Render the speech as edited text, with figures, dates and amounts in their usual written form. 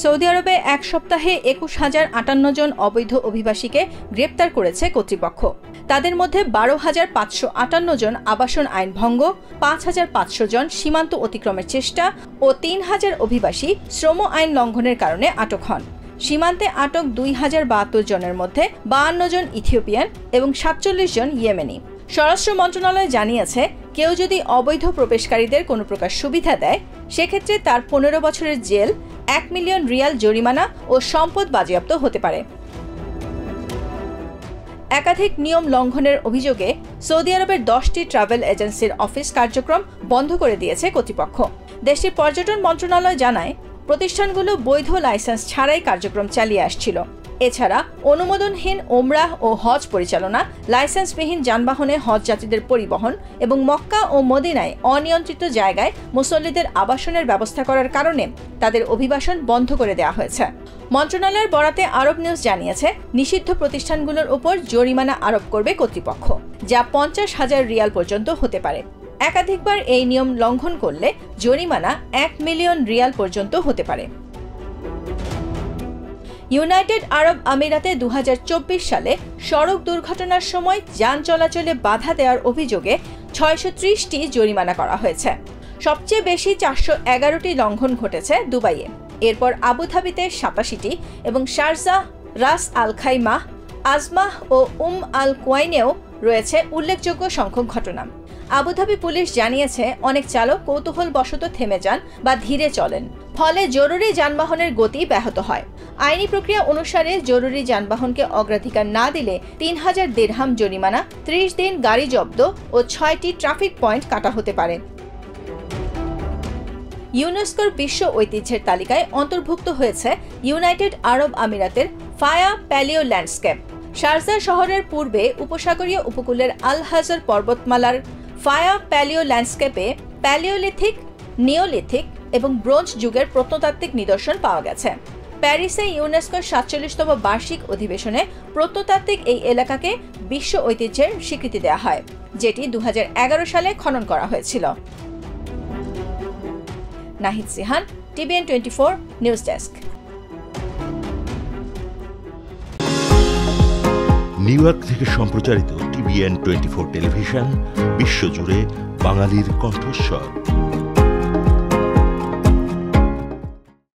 Saudi আরবে এক সপ্তাহে ২১,০৫৮ জন অবৈধ অভিবাসীকে গ্রেপ্তার করেছে কর্তৃপক্ষ। তাদের মধ্যে ১২,৫৫৮ জন আবাসন আইন ভঙ্গ, ৫,৫০০ জন সীমান্ত অতিক্রমের চেষ্টা ও ৩,০০০ অভিবাসী শ্রম আইন লঙ্ঘনের কারণে আটক হন। সীমান্তে আটক ২,০৭২ জনের মধ্যে ৫২ জন ইথিওপিয়ান এবং ৪৭ জন ইয়েমেনি। স্বরাষ্ট্র মন্ত্রণালয় জানিয়েছে, কেউ যদি অবৈধ প্রবেশকারীদের কোনো প্রকার সুবিধা দেয়, সেক্ষেত্রে তার ১৫ বছরের জেল, ১ মিলিয়ন রিয়াল জরিমানা ও সম্পদ বাজেয়াপ্ত হতে পারে। একাধিক নিয়ম লঙ্ঘনের অভিযোগে সৌদি আরবের ১০টি ট্রাভেল এজেন্সির অফিস কার্যক্রম বন্ধ করে দিয়েছে কর্তৃপক্ষ। দেশটির পর্যটন মন্ত্রণালয় জানায়, প্রতিষ্ঠানগুলো বৈধ লাইসেন্স ছাড়াই কার্যক্রম চালিয়ে আসছিল। এছাড়া অনুমোদনহীন ওমরাহ ও হজ পরিচালনা, লাইসেন্সবিহীন যানবাহনে হজ যাত্রীদের পরিবহন এবং মক্কা ও মদিনায় অনিয়ন্ত্রিত জায়গায় মুসল্লিদের আবাসনের ব্যবস্থা করার কারণে তাদের অভিবাসন বন্ধ করে দেওয়া হয়েছে। মন্ত্রণালয়ের বরাতে আরব নিউজ জানিয়েছে, নিষিদ্ধ প্রতিষ্ঠানগুলোর উপর জরিমানা আরোপ করবে কর্তৃপক্ষ, যা ৫০,০০০ রিয়াল পর্যন্ত হতে পারে। একাধিকবার এই নিয়ম লঙ্ঘন করলে জরিমানা ১ মিলিয়ন রিয়াল পর্যন্ত হতে পারে। ইউনাইটেড আরব আমিরাতে ২০২৪ সালে সড়ক দুর্ঘটনার সময় যান চলাচলে বাধা দেওয়ার অভিযোগে ৬৩০টি জরিমানা করা হয়েছে। সবচেয়ে বেশি ৪১১টি লঙ্ঘন ঘটেছে দুবাইয়ে, এরপর আবুধাবিতে ৮৭টি এবং শারজাহ, রাস আল খাইমা, আজমাহ ও আল কোয়াইনেও রয়েছে উল্লেখযোগ্য সংখ্যক ঘটনা। আবুধাবি পুলিশ জানিয়েছে, অনেক চালক কৌতূহলবশত থেমে যান বা ধীরে চলেন, ফলে জরুরি যানবাহনের গতি ব্যাহত হয়। আইনি প্রক্রিয়া অনুসারে জরুরি যানবাহনকে অগ্রাধিকার না দিলে ৩,০০০ দিরহাম জরিমানা, ৩০ দিন গাড়ি জব্দ ও ৬টি ট্রাফিক পয়েন্ট কাটা হতে পারে। ইউনেস্কোর বিশ্ব ঐতিহ্যের তালিকায় অন্তর্ভুক্ত হয়েছে ইউনাইটেড আরব আমিরাতের ফায়া প্যালিও ল্যান্ডস্কেপ। শারজাহ শহরের পূর্বে উপসাগরীয় উপকূলের আল হাজার পর্বতমালার ফায়া প্যালিও ল্যান্ডস্কেপে প্যালিওলিথিক, নিওলিথিক এবং ব্রোঞ্জ যুগের প্রত্নতাত্ত্বিক নিদর্শন পাওয়া গেছে। প্যারিসে ইউনেস্কোর ৪৭তম বার্ষিক অধিবেশনে প্রত্নতাত্ত্বিক এই এলাকাকে বিশ্ব ঐতিহ্যের স্বীকৃতি দেওয়া হয়, যেটি ২০১১ সালে খনন করা হয়েছিল। Nahid Sihan, TVN 24 news desk. New York থেকে সম্প্রচারিত TVN 24 টেলিভিশন বিশ্বজুড়ে বাঙালির কণ্ঠস্বর।